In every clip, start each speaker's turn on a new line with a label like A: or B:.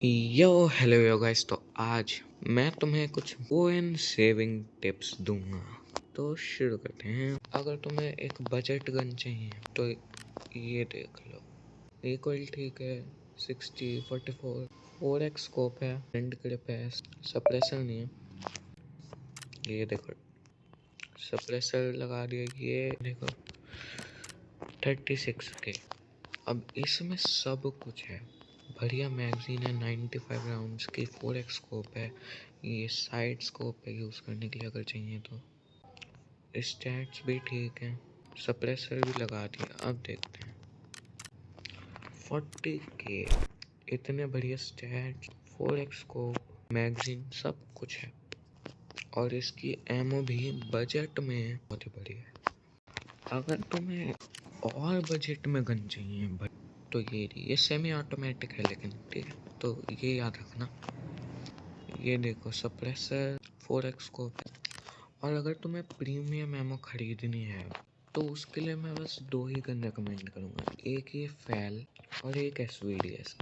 A: यो hello yo guys. तो आज मैं तुम्हें कुछ कोइन सेविंग टिप्स दूंगा। तो शुरू करते हैं। अगर तुम्हें एक बजट गन चाहिए तो ये देख लो। रिकॉइल ठीक है, 60 44 4x स्कोप है, फ्रंट ग्रिप है, सप्रेसर नहीं है। ये देखो सप्रेसर लगा दिया। ये देखो 36 के। अब इसमें सब कुछ है। बढ़िया मैगजीन है, 95 राउंड्स की, 4x स्कोप है, ये साइड स्कोप है यूज़ करने के लिए अगर चाहिए तो। स्टैट्स भी ठीक है, सप्रेसर भी लगा दिया। अब देखते हैं 40k, इतने बढ़िया स्टैट्स, 4x स्कोप, मैगजीन, सब कुछ है। और इसकी एमओ भी बजट में बहुत ही बढ़िया है। अगर तुम्हें और बजट में गन चाहिए तो ये सेमी ऑटोमेटिक है लेकिन ठीक है, तो ये याद रखना। ये देखो सप्रेसर, 4x स्कोप है। और अगर तुम्हें प्रीमियम एमो खरीदनी है तो उसके लिए मैं बस दो ही गन रिकमेंड करूँगा, एक ये फैल और एक SVDS।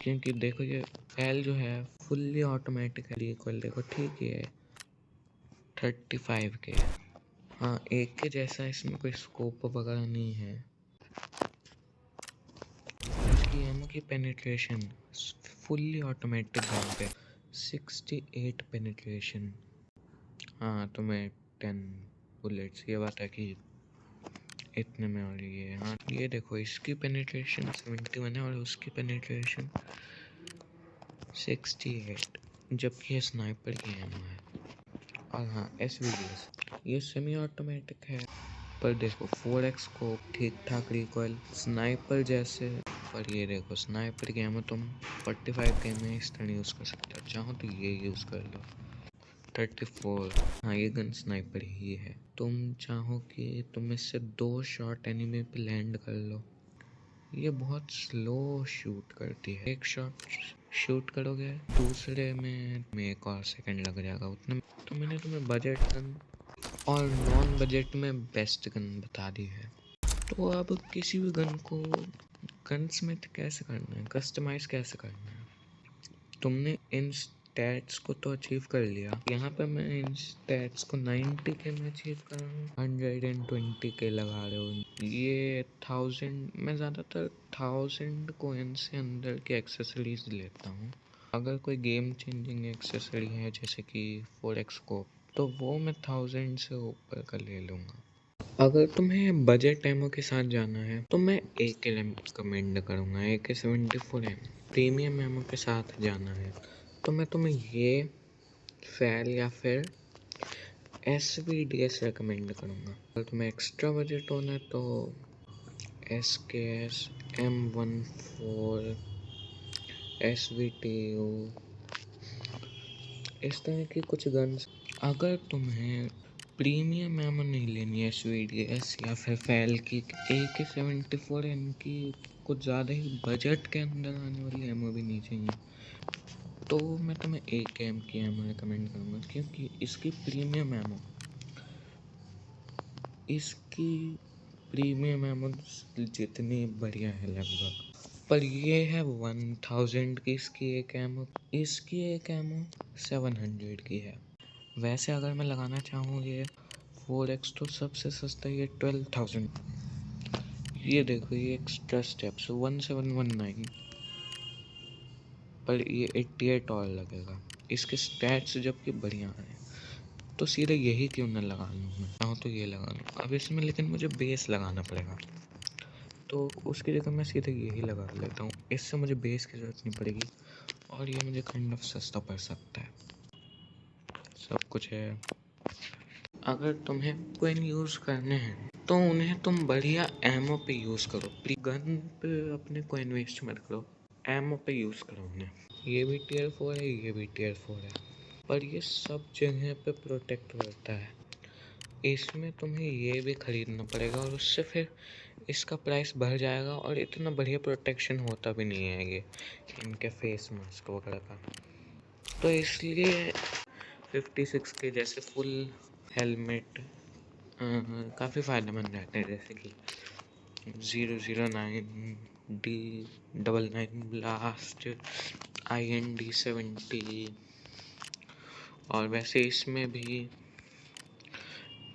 A: क्योंकि देखो ये फैल जो है फुल्ली ऑटोमेटिक है, रिकॉइल देखो ठीक है 35 के। हाँ, एक के जैसा इसमें कोई स्कोप वगैरह नहीं है। इसकी एमो की पेनिट्रेशन फुल्ली ऑटोमेटिक गन पे 68 पेनिट्रेशन। हाँ, तुम्हें 10 बुलेट्स, ये बात है कि इतने में। और ये हाँ, ये देखो इसकी पेनिट्रेशन 71 है और उसकी पेनिट्रेशन 68, जबकि ये स्नाइपर की एमो है। और हाँ, SVDS ये सेमी ऑटोमेटिक है, पर देखो 4x को ठीक ठाक रिकॉइल स्नाइपर जैसे। पर ये देखो स्नाइपर की एमो तुम 45 के में इस तरह यूज़ कर सकते हो, चाहो तो ये यूज़ कर लो। 34, हाँ ये गन स्नाइपर ही है। तुम चाहो कि तुम इससे 2 शॉट एनिमी पे लैंड कर लो। ये बहुत स्लो शूट करती है, एक शॉट शूट करोगे दूसरे में 1 और सेकंड लग जाएगा उतने में। तो मैंने तुम्हें बजट गन और नॉन बजट में बेस्ट गन बता दी है। तो अब किसी भी गन को गनस्मिथ कैसे करना है, कस्टमाइज कैसे करना है। तुमने इन स्टैट्स को तो अचीव कर लिया। यहाँ पे मैं इन स्टैट्स को 90 के में अचीव कर रहा हूँ, 120 के लगा रहे हो। ये 1000, मैं ज़्यादातर 1000 कोइन से अंदर के एक्सेसरीज लेता हूँ। अगर कोई गेम चेंजिंग एक्सेसरी है जैसे कि 4x स्कोप, तो वो मैं 1000 से ऊपर का ले लूँगा। अगर तुम्हें बजट एमो के साथ जाना है तो मैं AK रिकमेंड करूँगा, AK-74M। प्रीमियम एमो के साथ जाना है तो मैं तुम्हें ये फैल या फिर SVDS रिकमेंड करूँगा। अगर तुम्हें एक्स्ट्रा बजट होना है तो SKS, M14, SVTU, इस तरह की कुछ गन्स। अगर तुम्हें प्रीमियम एमो नहीं लेनी है SVDS या फिर फैल की, AK-74M की कुछ ज़्यादा ही बजट के अंदर आने वाली एमो भी नहीं चाहिए, तो मैं तुम्हें AKM की एमो रिकमेंड करूँगा। क्योंकि इसकी प्रीमियम एमो जितनी बढ़िया है लगभग। पर ये है 1000 की इसकी एक एमो, इसकी एक एमो 700 की है। वैसे अगर मैं लगाना चाहूँ ये 4x तो सबसे सस्ता ये 12,000। ये देखो ये एक्स्ट्रा स्टेप्स 1719, पर ये 88 और लगेगा। इसके स्टैट्स जबकि बढ़िया हैं, तो सीधे यही क्यों ना लगा लूँ मैं, चाहूँ तो ये लगा लूँ। अब इसमें लेकिन मुझे बेस लगाना पड़ेगा, तो उसकी जगह मैं सीधे यही लगा लेता हूँ। इससे मुझे बेस की ज़रूरत नहीं पड़ेगी और ये मुझे काइंड ऑफ सस्ता पड़ सकता है। सब कुछ है। अगर तुम्हें कोइन यूज़ करने हैं तो उन्हें तुम बढ़िया एमओ पे यूज़ करो। गन पे अपने कोइन वेस्ट मत करो, एमओ पे यूज़ करो उन्हें। ये भी Tier 4 है, ये भी Tier 4 है, पर ये सब जगह पे प्रोटेक्ट करता है। इसमें तुम्हें ये भी खरीदना पड़ेगा और उससे फिर इसका प्राइस बढ़ जाएगा, और इतना बढ़िया प्रोटेक्शन होता भी नहीं है ये इनके फेस मास्क वगैरह का। तो इसलिए 56 के जैसे फुल हेलमेट काफ़ी फ़ायदेमंद रहते हैं, जैसे कि 009 D99 ब्लास्ट, IND-70 और वैसे इसमें भी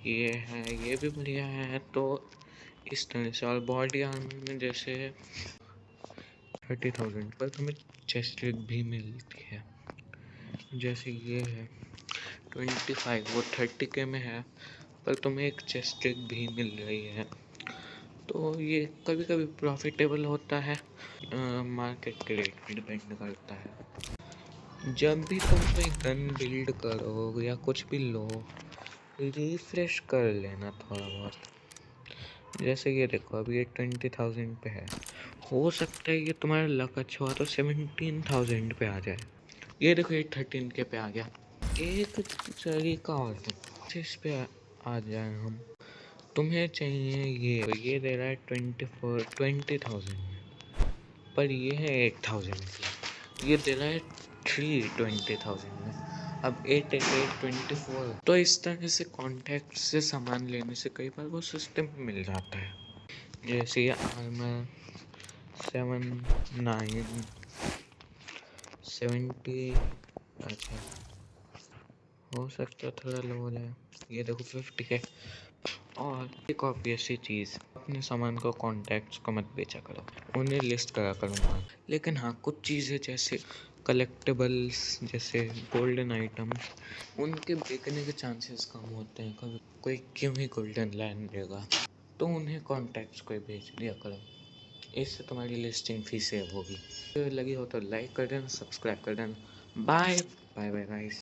A: ये है, ये भी बढ़िया है। तो इस तरह से, और बॉडी आर्मर में जैसे 30,000 पर तुम्हें चेस्ट रिग भी मिलती है। जैसे ये है 25, वो 30K में है, पर तुम्हें एक चेस्ट रिग भी मिल रही है। तो ये कभी कभी प्रॉफिटेबल होता है, मार्केट के रेट पे डिपेंड करता है। जब भी तुम कोई गन बिल्ड करो या कुछ भी लो, रिफ्रेश कर लेना थोड़ा बहुत। जैसे ये देखो, अभी ये 20,000 पे है, हो सकता है ये तुम्हारा लक अच्छा हुआ तो 17,000 पे आ जाए। ये देखो ये 13K पे आ गया। एक तरीका और है, इस पे आ जाए हम। तुम्हें चाहिए ये दे रहा है 20,000 में, पर ये है 8,000 की। ये दे रहा है 320,000 में, अब 8 24। तो इस तरह से कॉन्टैक्ट से सामान लेने से कई बार वो सस्ते में मिल जाता है। जैसे ये आर्मर 70, अच्छा हो सकता है थोड़ा लो हो जाए। ये देखो 50K। और एक ऑब्वियस सी चीज़, अपने सामान को कॉन्टैक्ट्स को मत बेचा करो, उन्हें लिस्ट करा करूँगा। लेकिन हाँ, कुछ चीज़ें जैसे कलेक्टेबल्स, जैसे गोल्डन आइटम्स, उनके बिकने के चांसेस कम होते हैं। कभी कोई क्यों ही गोल्डन लैंड देगा, तो उन्हें कॉन्टैक्ट्स को बेच दिया करो। इससे तुम्हारी लिस्टिंग फी सेव होगी। लगी हो तो लाइक कर देना, सब्सक्राइब कर देना। Bye bye bye guys.